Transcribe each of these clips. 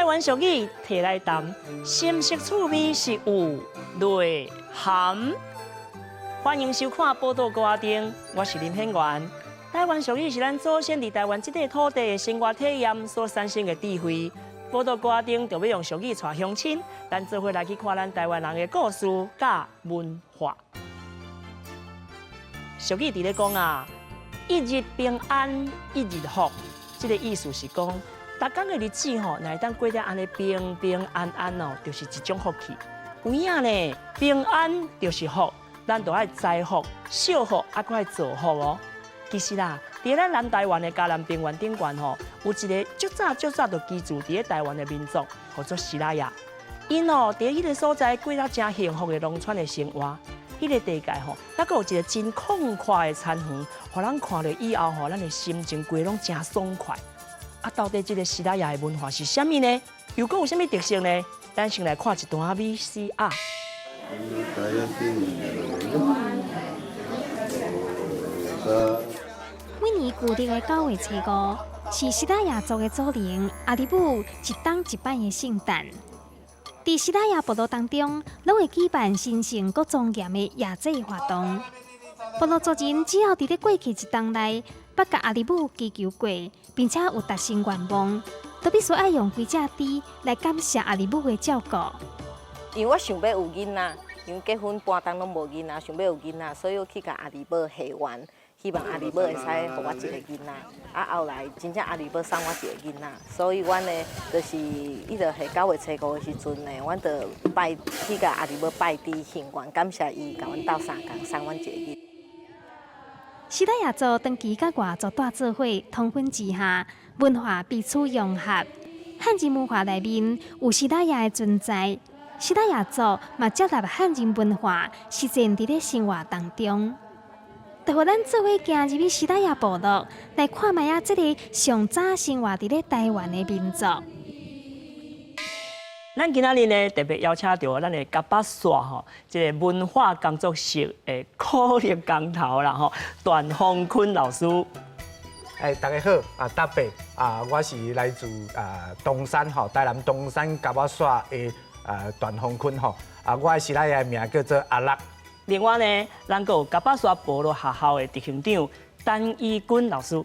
台湾俗语摕来谈，深色趣味是有内涵。欢迎收看《报道歌丁》，我是林显元。台湾俗语是咱祖先伫台湾这块土地的生活体验所产生的智慧。报道歌丁就要用俗语带乡亲，咱做伙来去看咱台湾人的故事甲文化。俗语伫咧讲啊，一日平安一日福，这个意思是讲。逐天的日子吼，若会当过得安尼平平安安哦，就是一种福气。有影呢，平安就是福，咱就爱栽福、惜福，还佫爱造福哦。其实啦，伫咱南台湾的嘉南平原顶悬吼，有一个足早就居住伫咧台湾的民族，叫做西拉雅。因哦，伫迄个所在过了真幸福的农村的生活。迄个地界吼，还佫有一个真旷阔的田园，互咱看了以后吼，咱的心情过拢真爽快。啊，到底这个西拉雅的文化是啥物呢？又佫有啥物特色呢？咱先来看一段 VCR。每年固定的9月初5，是西拉雅族的祖灵阿里姆一当一办的圣诞。在西拉雅部落当中，拢会举办神圣佮庄严的夜祭活动。部落族人只要伫咧过去一冬内，捌甲阿里姆祈求过，并且有达成愿望，都必须爱用几只猪来感谢阿里姆的照顾。因为我想要有囡仔，因为结婚半冬拢无囡仔，想要有囡仔，所以我去甲阿里姆下愿，希望阿里姆会使互我一个囡仔。啊，后来真正阿里姆送我一个囡仔，所以阮呢，就是伊就下9月初5的时阵呢，阮就去甲阿里姆拜猪献愿，感谢伊甲阮斗相共，送阮一个囡。西拉雅族长期甲外族大做伙，通婚之下，文化彼此融合。汉人文化内面有西拉雅的存在，西拉雅族嘛接纳汉人文化，实践伫咧生活当中。就互咱做伙行入去西拉雅部落，来看卖啊，这个上早生活伫咧台湾的民族。咱今仔日呢，特别邀请到咱的甲巴煞吼，这个文化工作室的苦力工头啦吼，段宏坤老师。大家好，大伯我是来自东山吼，台南东山甲巴煞的段宏坤吼，我的西拉雅名叫做阿乐。另外呢，咱有甲巴煞部落学校的执行长陈义军老师。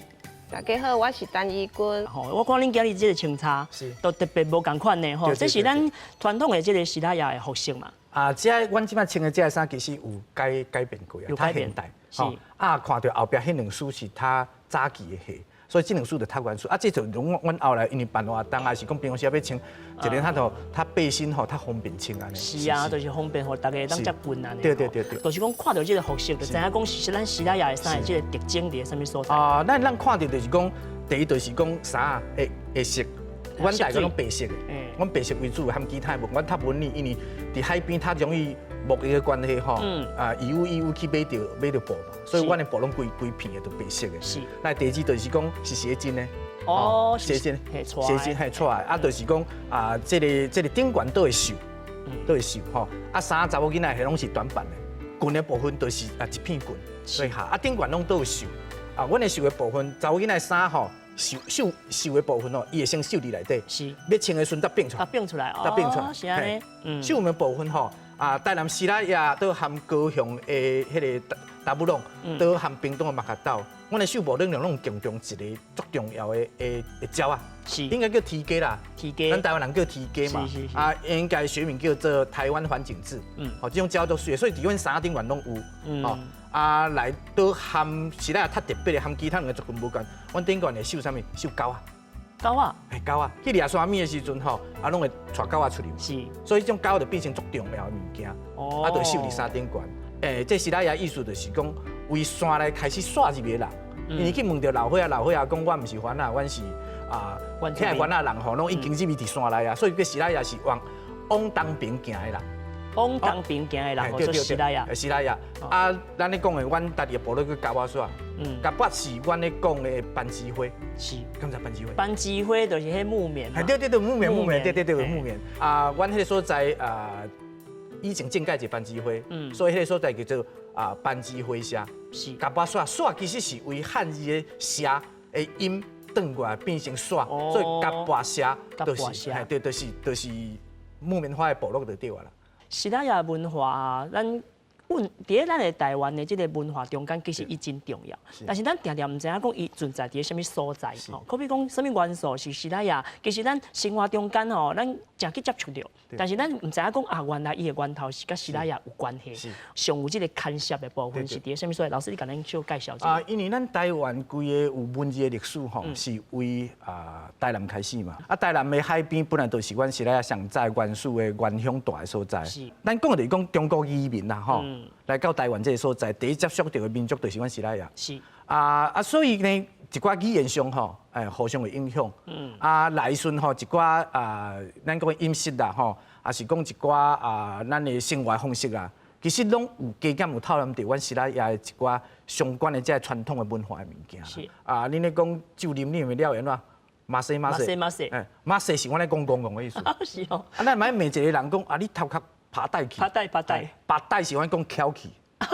大家好，我是陈义军。吼，我看恁今日这个穿插，都特别无共款呢吼，这是咱传统的这个西拉雅的服饰嘛。阮即摆穿的这个衫其实有改变过啊，较现代。吼，看到后壁迄两束是较早期的戏，所以这两束就较原始。这就阮后来因为办活动啊，是讲平常时要穿一个较背心吼，较方便穿安尼。是啊，就是方便，互大家当接棍安尼。对。就是讲看到这个服饰，就知影讲是咱西拉雅的衫的这个特征伫啥物所在。咱看到就是讲，第一就是讲衫的色，阮大家拢白色的，阮白色为主，含其他的无，阮较文艺，因为伫海边较容易木的关系吼，义乌去买着布嘛，所以阮的布拢规片的都白色的。是。那第二就是讲是写真的。写真出来，就是讲这个顶悬都会绣吼。衫查某囡仔迄拢是短版的，裙的部分都是一片裙，所以顶悬拢都有绣。阮的绣的部分，查某囡仔衫吼，绣的部分吼，伊会先绣伫内底，是要穿的时阵才变出来，是安尼。绣的部分吼，台南西拉雅都含高雄的迄个达布隆，都含屏东的马卡岛。阮的绣布能量拢强调一个足重要的鸟啊，是应该叫梯鸡啦，咱台湾人叫梯鸡嘛，应该学名叫做台湾环景雉，这种鸟都水，所以伫阮衫顶悬拢有，来都含是咱较特别的，含其他两个族群无共，阮顶悬会绣啥物？绣狗啊，狗啊，去掠山米的时阵吼，拢会带狗仔出去，是，所以这种狗就变成足重要的物件，就绣伫衫顶悬。这西拉雅意思就是讲，为山来开始刷入的人，因为去问到老伙仔讲，我唔是番仔，阮是听番仔人吼，拢已经入去伫山内啊，所以个西拉雅是往东边行的人。往东边行的人，叫西拉雅。西拉雅咱咧讲的，阮家己的部落叫甲巴煞，甲巴是阮咧讲的班枝花，是，敢知班枝花？班枝花就是迄木棉。对，木棉，对，木棉。阮迄个所在以前正盖一班枝花，所以迄个所在叫做班枝花社。是，甲巴煞其实是为汉字的社的音。转过来变成线，所以甲跋涉就是木棉花的部落就对啊啦。西拉雅文化啊，伫咱的台湾的这个文化中间，其实伊真重要。但是咱常常唔知影讲伊存在伫什么所在吼。可比讲什么元素是西拉雅，其实咱生活中间吼，咱常去接触到。但是咱唔知影讲啊，原来伊的源头是甲西拉雅有关系。上有这个牵涉的部分是伫什么所在？老师，你甲咱小介绍一下。因为咱台湾规个有文字的历史吼，是为台南开始嘛。台南的海边本来就是阮西拉雅上早原始的原乡大的所在。咱讲就是讲中国移民啦吼。来到台湾这个所在，第一接触到的民族就是阮西拉雅。是所以呢，一寡语言上吼，互相的影响。来顺吼一寡咱讲饮食啦吼，也是讲一寡咱的生活方式啦，其实拢有加减有透露到阮西拉雅的一寡相关的这传统的文化的物件。是恁咧讲酒啉，你有了解喏？马西，马西是阮咧讲公的意思。是哦。咱咪问一个人讲你头壳。爬带去，爬带是阮讲翘起，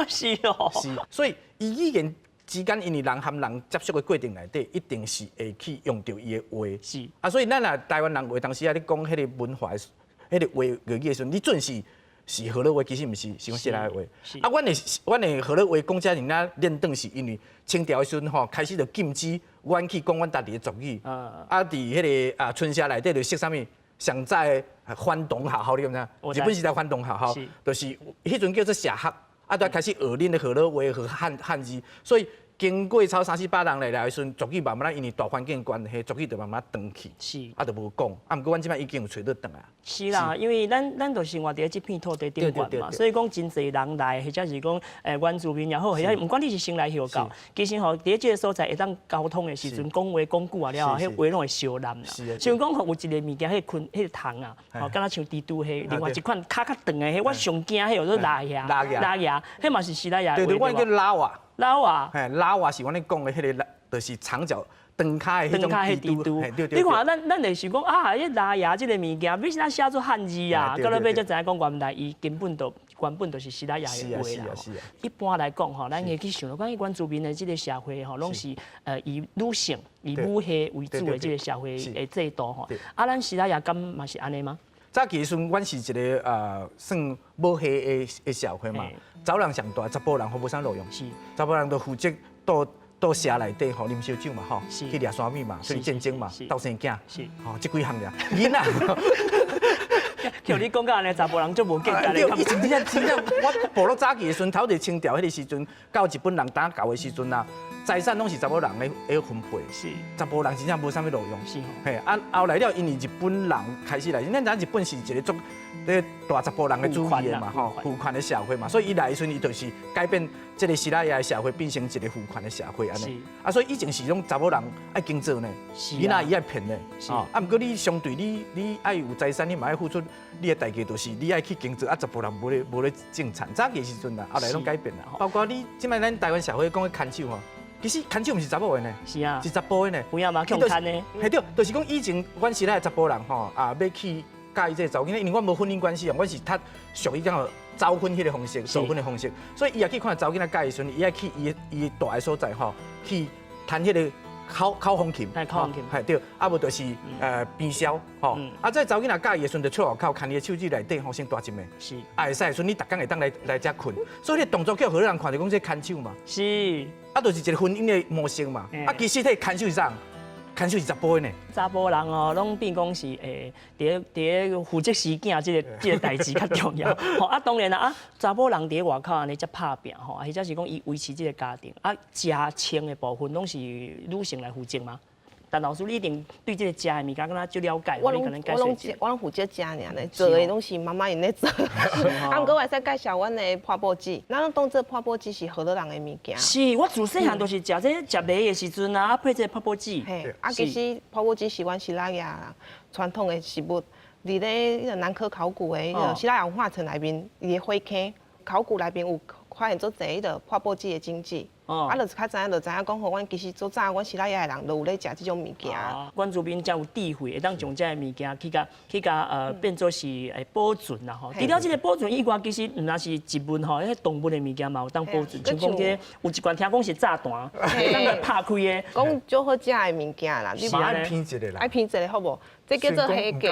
是哦，是，所以语言之间，因为人和人接触的过程内底，一定是会去用到伊的话，是所以咱若台湾人话，当时啊，你讲迄个文化，迄个话语的时阵，你准是河洛话，其实毋是，是阮西拉雅话。阮的河洛话讲遮尔啊练转，是因为清朝的时阵吼，开始就禁止阮去讲阮家己的族语，伫迄个春夏内底就说啥物。上早的翻动学校，你敢知？日本时代翻动学校，就是迄阵叫做社学，才开始学恁的河洛话和汉字，所以经过超300-400人来的时阵，族语慢慢因为大环境关系，族语就慢慢断去，就无讲。毋过阮即摆已经有找到转来。是啦，因为咱就生活伫即片土地顶悬嘛，所以讲真侪人来，或者是讲原住民也好，或者毋管你是先来后到，其实吼伫即个所在会当沟通的时阵，讲话讲久啊了后，迄话拢会相难啦。像讲有一个物件，迄个糖啊，吼，敢若像猪肚迄，另外一款较长的，迄我上惊迄叫做拉牙，迄嘛是西拉雅。对，我叫拉瓦。拉瓦是阮咧讲的迄个，就是长脚。长骹的迄种猪，你看咱就是讲迄拉牙即个物件，要是咱写做汉字啊，到了尾才知影讲原来伊原本就是西拉雅的话啦。一般来讲吼，咱会去想到关于原住民的即个社会吼，拢是以女性、以母系为主的即个社会的制度吼。咱西拉雅敢嘛是安尼吗？早期时阵，阮是一个算母系的社会嘛，查某人上大，查甫人好无啥路用。是，查甫人就负责到社内底吼啉烧酒嘛吼，去掠山米嘛，所以战争嘛，斗生囝，吼即几项俩。囡仔，叫你讲到安尼，查甫人就无见解咧。以前真正，我部落早期的时阵，头一清朝迄个时阵，到日本人打搞的时阵啊，财产拢是查某人咧分配。是，查甫人真正无啥物路用。是，嘿，后来了，因为日本人开始来，咱日本是一个足大查甫人的主义的嘛吼，父权的社会嘛，所以伊来的时阵，伊就是改变这个西拉雅的社会，变成一个父权的社会安尼。所以以前是种查某人爱经做呢，囡仔伊爱骗呢。毋过你相对你爱有财产，你嘛爱付出，你的代价就是你爱去经做，查甫人无咧种田。早期时阵啦，后来拢改变啦。包括你即摆咱台湾社会讲的牵手吼，其实牵手毋是查某的呢，是啊，是查甫的呢。有影嘛，强牵呢？嘿对，就是讲以前阮西拉雅查甫人吼要去。介意这个查某囝，因为阮无婚姻关系啊，阮是较属于讲早婚迄个方式、早婚的方式，所以伊也去看查某囝介意时阵，伊也去伊大个所在吼，去弹迄个口风琴，系对，无就是边簫吼，再查某囝介意的时阵，就出外口牵伊的手指内底吼先大一枚，是，会使，所以你逐工会当来遮困，所以你动作叫好多人看着讲这牵手嘛，是，就是一个婚姻的模式嘛，其实迄牵手是啥？牵手是查甫的呢，查甫人哦，拢变讲是伫负责生囝即个代志较重要。吼当然啦查甫人伫外口安尼才拍拼吼，或者是讲伊维持即个家庭食穿的部分拢是女性来负责吗？但老师你一定对这个食的物件敢若就了解，我拢负责食尔咧，做的拢是妈妈因咧做。毋过我会使介绍阮的泡泡鸡，咱拢当做泡泡鸡是河洛人的物件。是我自细汉都是食这食糜的时阵啊，配这泡泡鸡。嘿，其实泡泡鸡是阮西拉雅传统的食物，伫咧南科考古的西拉雅文化城内面，伊的花坑考古内面有发现做侪迄个破布机的经济。哦啊，就较知影，就知影讲，吼，阮其实做早，阮西拉雅的人都有咧食即种物件。关注民真有智慧，会当将这物件去甲变做是保存啦吼。除了这个保存以外，其实毋但是植物吼，迄动物的物件嘛有当保存。像讲这有一罐听讲是炸弹，会当来拍开的。讲最好食的物件啦，你是爱偏一个啦，爱偏一个好无？这叫做黑鸡，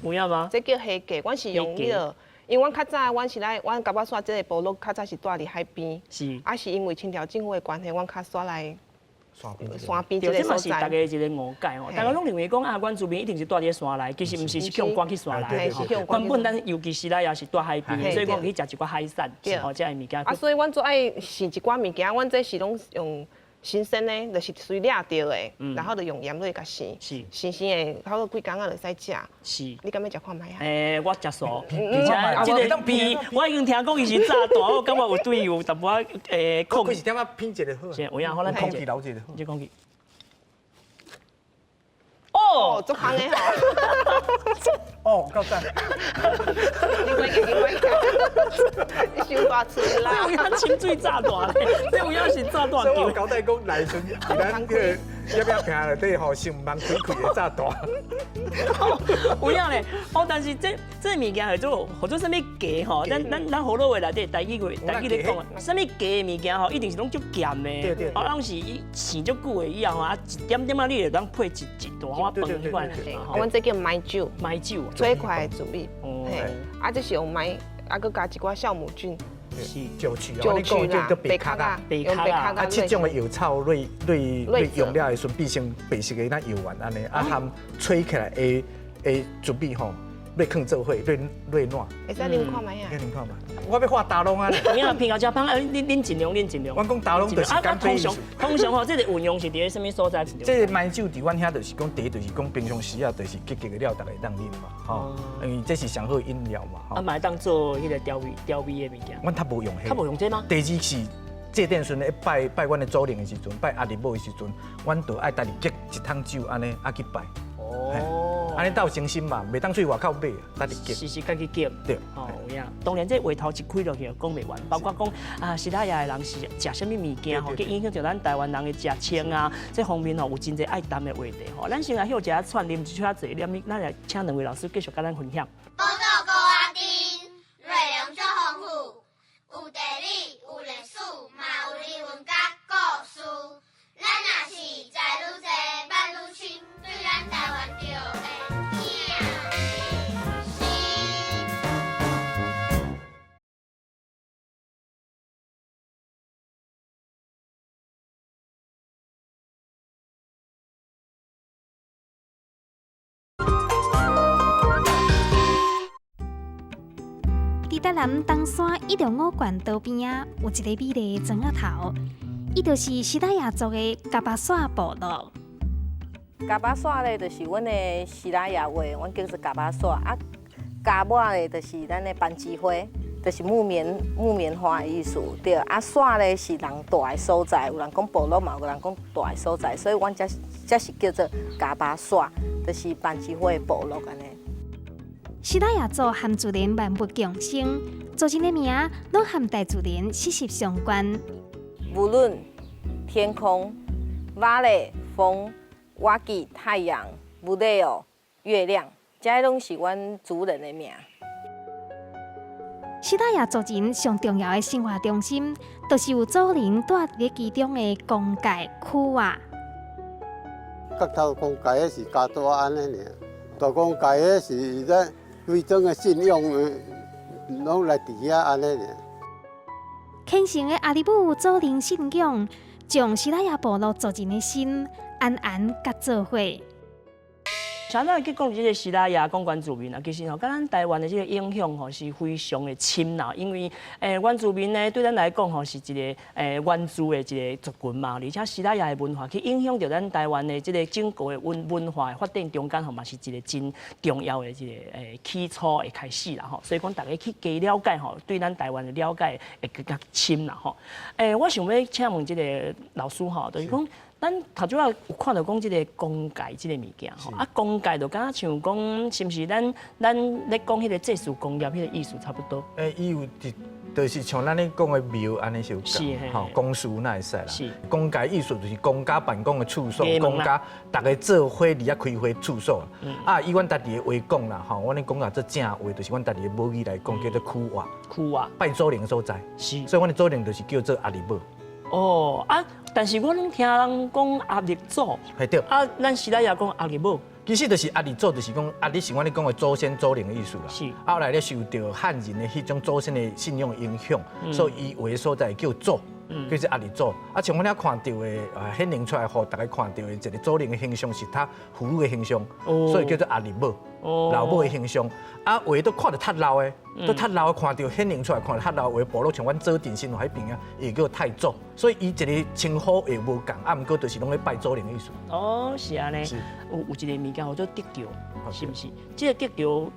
有影吗？这叫黑鸡，阮是用迄个。因为阮较早，阮是来，阮甲我煞即个部落较早是住伫海边，是，啊是因为清朝政府的关系，阮较煞来山边即个所在。这嘛是大家一个误解吼，大家拢认为讲啊，阮住边一定是住伫山内，其实毋是，是向关去山内吼。原本咱尤其是咱也是住海边，所以讲去食一寡海产，吼，这物件。啊，所以阮做爱是一寡物件，阮这是拢用。新鲜的，就是水掠到的，然后就用盐落甲洗，新鲜的，差不多几工仔就使食。是，你敢要食看卖啊？我食素，而且这个皮，我已经听讲伊是炸弹，我感觉有对有淡薄控。开始点仔拼一个好。是，有影，好，咱空气留一个好。你空气。哦，足香的吼。哦，够赞。你快点，你想大嘴啦！这有影清水炸弹咧，这有影是炸弹球。所以我交代讲来阵，咱个要不要平内底吼，先慢开开的炸弹。有影咧，哦，但是这物件叫做什么鸡吼？咱好多话内底台语咧讲啊，什么鸡的物件吼，一定是拢足咸的。对对。哦，拢是生足久的以后啊，一点点啊，你就当配一大碗饭迄款。阮这叫麦酒。麦酒。最快的煮米。嘿，啊，这是用麦，啊，佮加一寡酵母菌。是酒曲哦，你讲叫白卡啊，用白卡啊，这种的药草类用了的时，变成白色的那药丸安尼，啊含吹起来的准备吼，要放做伙，要烂。会使啉看卖啊？啉看卖。我要画大龙啊！你若偏到这芳，恁尽量，恁尽量。我讲大龙就是干杯。通常吼，这个运用是伫咧什么所在？这个麦酒伫阮遐就是讲，第一就是讲平常时啊，就是结的料，大家当啉嘛，吼，因为这是上好饮料嘛。啊，买当做迄个调味的物件。阮较无用迄。较无用这吗？第二是祭典时咧拜阮的祖灵的时阵，拜阿里母的时阵，阮就爱家己结一桶酒安尼啊去拜。哦。安尼斗诚心嘛，袂当去外口买，家己结。是家己结。对。哦，有影。当然，这话头一开落去讲袂完，包括讲啊，西拉雅的人是食什么物件吼，去影响到咱台湾人的食穿啊，这方面吼有真侪爱谈的话题吼。咱先来休一下串念，一撮侪念，咱来请两位老师继续甲咱分享。报道高阿丁，内容足丰富，有地理，有历史，嘛有人文甲故事。咱若是知愈济，捌愈深，对咱台湾就会。伫台南东山105县道边啊，有一个美丽的庄仔头，伊就是西拉雅族的加巴煞部落。加巴煞咧，就是阮的西拉雅话，阮叫做加巴煞啊。加抹咧，就是咱的班枝花，就是木棉花的意思。对，啊煞咧是人住的所在，有人讲部落嘛，有人讲住的所在，所以阮这是叫做加巴煞，就是班枝花的部落安尼。西拉雅族和自然万物共生，族人的名拢和大自然息息相关。无论天空、瓦砾、风、瓦基、太阳、木雷哦、月亮，这拢是阮族人的名。西拉雅族人上重要的生活中心，就是有祖灵住伫其中的公界区啊。角头公界的是加多安尼尔，大公界的是咱规种的信仰拢来伫遐安尼尔。虔诚的阿里母祖灵信仰，将西拉雅部落族人的心安安甲做伙。像咱去讲这个西拉雅讲原住民啊，其实吼，甲咱台湾的这个影响吼是非常的深啦。因为原住民呢，对咱来讲吼是一个原住的一个族群嘛，而且西拉雅的文化去影响到咱台湾的这个整个的文化的发展中间吼嘛是一个真重要的一个起初的开始啦吼。所以讲大家去加了解吼，对咱台湾的了解会更加深啦吼。我想要请问这个老师吼，就是讲。咱头先有看到讲即个公界即个物件吼，啊公界就敢若像讲，是毋是咱咧讲迄个技术工业迄个意思差不多？伊有就是像咱咧讲的庙安尼是有讲，吼，公事那会使啦。是，公家艺术就是公家办公的处所，公家大家做伙伫遐开会处所。啊，以阮家己的话讲啦，吼，阮咧讲啊，这正话就是阮家己的母语来讲，叫做区话。区话拜祖灵的所在。是，所以阮的祖灵就是叫做阿里母。哦啊，但是我拢听人讲阿里祖。系对。啊，咱时代也讲阿里母。其实就是阿里祖，就是讲阿里是阮咧讲的祖先祖灵的意思啦。是。后来咧受到汉人的迄种祖先的信仰影响，所以伊话的所在叫祖，叫做阿里祖。啊，像阮遐看到的显灵出来，互大家看到的一个祖灵的形象是他妇女的形象，所以叫做阿里母，老母的形象。啊，话都看到太老的，都太老的看到显灵出来，看到太老的部落，像阮左镇新海边啊，伊叫太祖，所以伊一个称呼也无共，啊，毋过就是拢咧拜祖灵的意思。哦，是安尼。有一个物件叫做得救，是不是？这个得救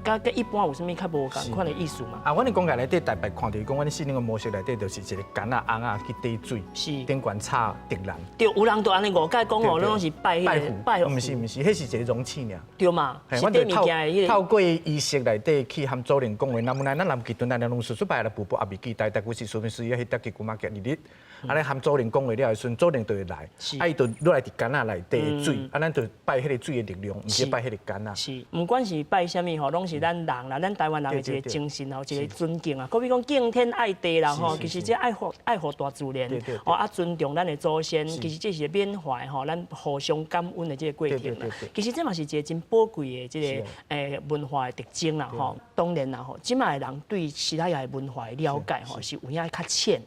跟一般有啥物较无共款的意思嘛？啊，阮的公家内底大概看到，讲阮信仰的模式内底就是一个干啊红啊去滴水，是顶悬插竹篮。对，有人就安尼误解讲哦，拢是拜拜毋是，迄是一个容器尔。对嘛？是对物件透过仪式内底去含祖灵讲话，那么咱南极端咱拢说出拜来步步阿未记代，但是随便随意去搭去古马吉日，安尼含祖灵讲话了的时阵，祖灵就会来，啊，伊就落来伫干啊内底的水，啊，咱就拜迄个水的力量，毋是拜迄个干啊。是，毋管是拜啥物吼，拢是咱人啦，咱台湾人的一个精神吼，一个尊敬啊。好比讲敬天爱地啦吼，其实这爱护大自然，哦啊尊重咱的祖先，其实这是缅怀吼，咱互相感恩的这个过程啦。其实这嘛是一个真宝贵的这个文化的特征啦吼。当然啦吼，即卖人对西拉雅的文化的了解吼是有影较浅。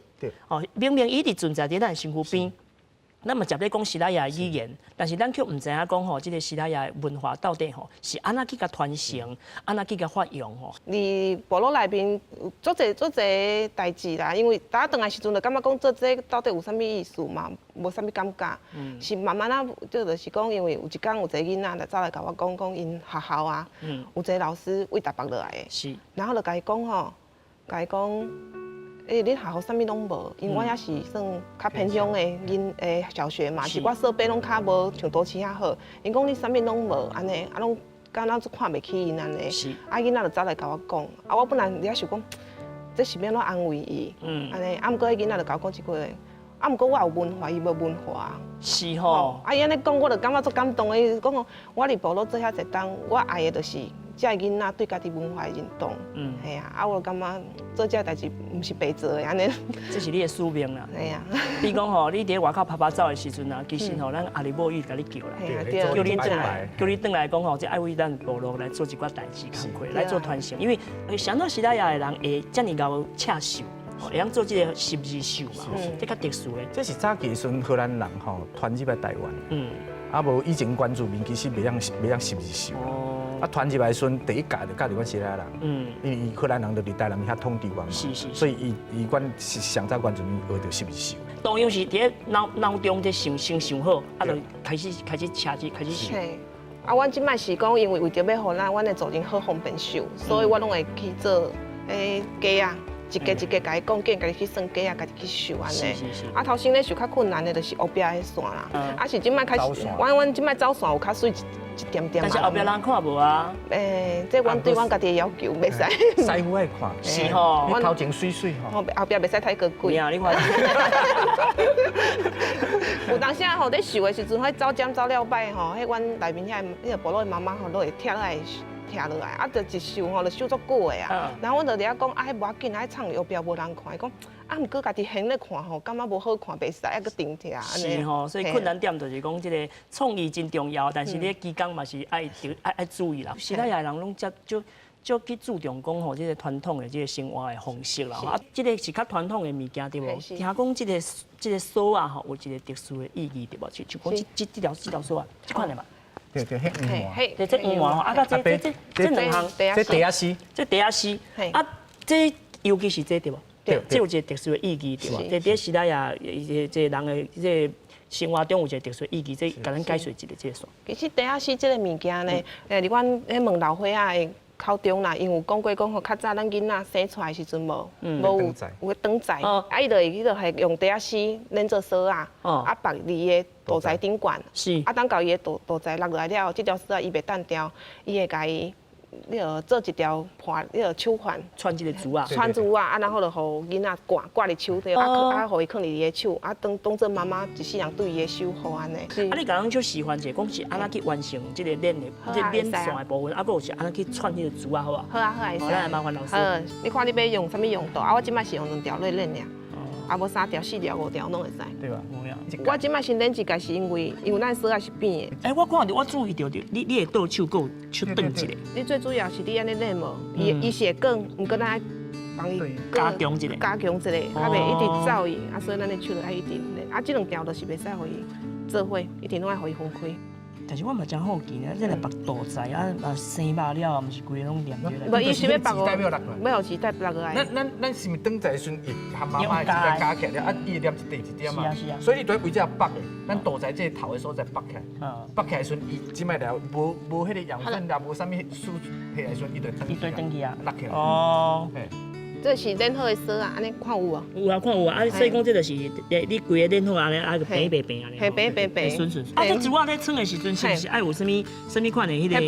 哦，明明伊伫存在伫咱身躯边。咱嘛直咧讲西拉雅语言，但是咱却唔知影讲吼，即个西拉雅文化到底吼是安怎去甲传承，安怎去甲发扬吼。伫部落内面做侪代志啦，因为大家转来时阵就感觉讲做这到底有啥物意思嘛，无啥物感觉。是慢慢啊，就是讲，因为有一天有一个囡仔就走来甲我讲因学校啊，有一个老师为台北落来的，是，然后就甲伊讲吼，甲伊讲。恁学校啥物拢无，因为我也是算较偏乡的小学嘛，是我设备拢较无像都市遐好。因讲你啥物拢无，安尼啊拢敢若看袂起因安尼。啊囡仔就走来甲我讲，啊我本来也想讲，这是要怎安慰伊，安尼。啊毋过迄囡仔就甲我讲一句话，啊毋过我有文化，伊无文化。是吼。啊伊安尼讲，我就感觉足感动的。伊讲我伫部落做遐侪冬，我爱的就是。这囡仔对家己文化的认同，系啊，啊，我感觉做这代志毋是白做的，安尼。这是你的使命啦。系啊。比如讲吼，你伫外口拍拍走的时阵啊，其实吼，咱阿里母伊甲你叫啦，叫你转来讲吼，即爱为咱部落来做一寡代志工课，来做传承。因为想到西拉雅的人会遮尔够赤手，会晓做这个十字绣嘛，这较特殊的。这是早期时荷兰人吼传入来台湾，啊无以前原住民其实袂晓十字绣。啊，传入来时阵，第一届就教着阮西拉人，因为荷兰人就伫台南遐统治完嘛，所以伊阮是上早原住民学着十字绣。当样是伫脑中在想好，啊，就开始车子开始绣。啊，阮即摆是讲，因为为着要互咱阮的族人好方便绣，所以我拢会去做架啊。一个甲伊讲，叫家己去算架啊，家己去绣安尼。啊，头先咧绣较困难的，就是后壁的线啦。啊，是即摆开始，阮即摆走线有较水一点点。但是后壁人看无啊。这阮对阮家己的要求袂使。师傅爱看。是吼。你头前水水吼。后壁袂使太过贵。啊，你看。有当时吼，在绣的时阵，迄走针走了摆吼，迄阮内面迄个部落的妈妈吼，都会拆落来。拆落来，啊，就一绣吼，就绣足久的啊。然后阮就伫遐讲，啊，迄无要紧，啊，唱后壁无人看。伊讲，啊，毋过家己现咧看吼，感觉无好看，袂使，还佫顶拆。是吼，所以困难点就是讲，即个创意真重要，但是你期间嘛是爱注意啦。西拉雅人拢就去注重讲吼，即个传统的即个生活的方式啦。啊，即个是较传统的物件对无？听讲即个锁啊吼，有一个特殊的意义对无？就讲这条锁啊，这款的嘛。对，迄对，这黄黄啊，甲这两项，这地下丝，这地下丝，啊，这尤其是这对无？对，这有一个特殊的意义对无？这在西拉雅这人的这生活中有一个特殊意义，这甲咱解说一个这个线。其实地下丝这个物件呢，伫阮迄问老伙仔的口中啦，因为有讲过讲吼，较早咱囡仔生出来时阵无有灯仔，啊，伊就系用地下丝连做锁啊，啊，绑伫个大材顶悬，啊，等到伊个大材落来了，这条丝啊，伊袂单掉，伊会甲伊做一条破手环，穿这个珠啊，穿珠啊，然后就互囡仔挂伫手底，互伊放伫伊的手，当做妈妈一世人对伊的守护安尼。你甲咱就示范者，讲是安怎去完成这个练的，这练线的部分，还有是安怎去串这个珠啊，好啊？好啊，会使。咱来麻烦老师。你看你要用什么用途？我即摆是用2条来练俩。啊，无3条、4条、5条拢会使，对吧？我即摆先练一个，是因为咱手也是扁的。我看到我注意到你的倒手还有手顿一个。你最主要是你安尼练无，伊是会讲，毋过咱帮伊加强一个，较袂一直走伊，所以咱的手就爱一直练。这2条就是袂使互伊做伙，一定拢爱互伊分开。但是我嘛真好奇呢，这个拔大仔生肉了，毋是规个拢连起来。无，伊是要拔要有脐带拔落来。咱是毋是等在时阵，和妈妈的脐带加起来了，伊会念一点嘛。是啊。所以你对为这拔的，咱大仔这头的所在拔起来。拔起来时阵，伊即摆了无迄个养分啦，无啥物输起来时阵，伊就登去啊，落起来。哦。这是练好的手啊，安尼看有无？有啊，看有啊。所以讲这就是你规个练好安尼，个平平平安尼。平平平。顺顺。这珠仔咧穿的时阵，是不是爱有啥物款的迄个？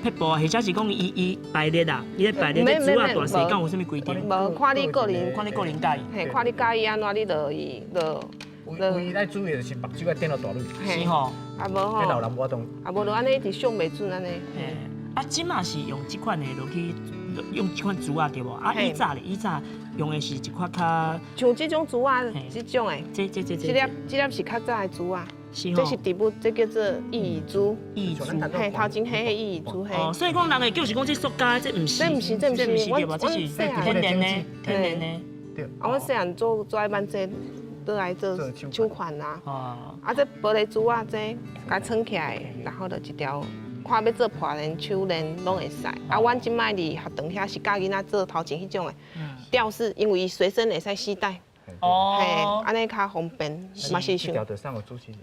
撇布，或者是讲伊排列啊，伊咧排列这珠仔大细，敢有啥物规定？无，看你个人，看你个人介意。嘿，看你介意安怎，你就唯一爱注意的是目睭要点到大蕊。是吼。啊无吼。点到南波东。啊无就安尼一直上袂准安尼。即马是用即款的落去。用这款珠啊对无？以早用的是一款较像这种珠啊，这种的，这粒是较早的珠啊，这是植物，这叫做异义珠。异义珠，嘿，头前黑异义珠嘿。所以讲人会就是讲这塑胶，这毋是，这毋是对吧？这是天然的，天然的。对。我细汉做爱办这，都来做手环啊。这玻璃珠啊，这甲撑起来，然后就一条。看要做破链、手链拢会使。阮即摆伫学堂遐是教囡仔做头前迄种的吊饰，因为伊随身会使携带。嘿，安尼较方便，嘛是像。吊着上有主持人。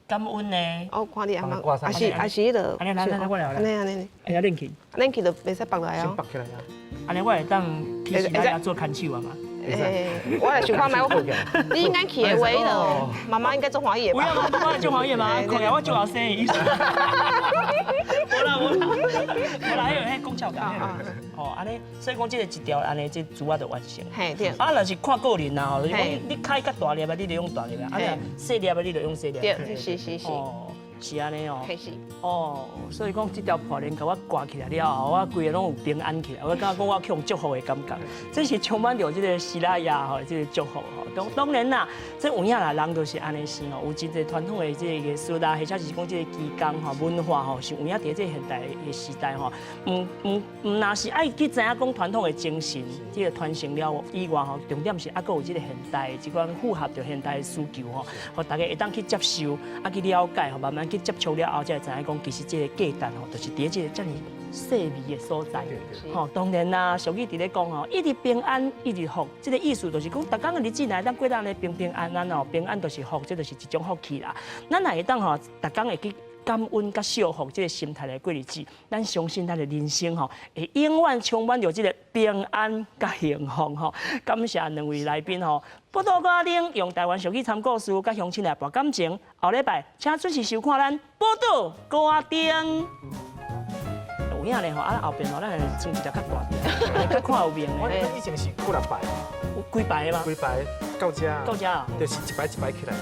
感恩呢。我看你阿妈，也是迄个。安尼，我来。安尼。哎呀，练起。练起就袂使绑落来哦。先绑起来啊。安尼我会当去时来做看手啊嘛。我来想看卖，你应该去的话了，妈妈应该做华裔的吧？不要妈妈做华裔嘛，看来我做后生的意思。无啦，迄个迄讲笑讲。哦，安尼，所以讲这个一条安尼，这珠仔就完成。嘿，对。若是看个人啦，就是讲你开较大粒的，你就用大粒的；细粒的，你就用细粒。对，是。哦，是安尼哦。是。哦，所以讲这条破链甲我挂起来了后，我规个拢有平安起来，我感觉讲我去用祝福的感觉，这是充满着这个希腊雅吼，这个祝福吼。当然啦，这有影啦，人就是安尼生吼，有真侪传统的这个艺术啦，或者是讲这个技工吼、文化吼，是有影伫这现代的时代吼，唔那是爱去知影讲传统的精神，这个传承了以外吼，重点是还佫有这个现代一款符合着现代的需求吼，互大家会当去接受，去了解吼，慢慢去接触了后，才会知影讲其实这个价值吼，就是伫这个遮尔细微的所在。吼，当然啦，俗语伫咧讲吼，一日平安一日福，这个意思就是讲，逐工的日子内咱过得安尼平安安吼，平安就是福，这就是一种福气啦。咱也会当吼，逐工会去感恩甲祝福这个心态来过日子，咱相信咱的人生吼，会永远充满着这个平安甲幸福吼。感谢两位来宾吼，报道歌顶用台湾俗语参故事甲乡亲来博感情。后礼拜请准时收看咱报道歌顶。有影咧吼，后边吼，咱穿一条较大条，较看有面的。我以前是5、6排，有几排的吗？几排到遮，到遮啊，就是一排一排起来。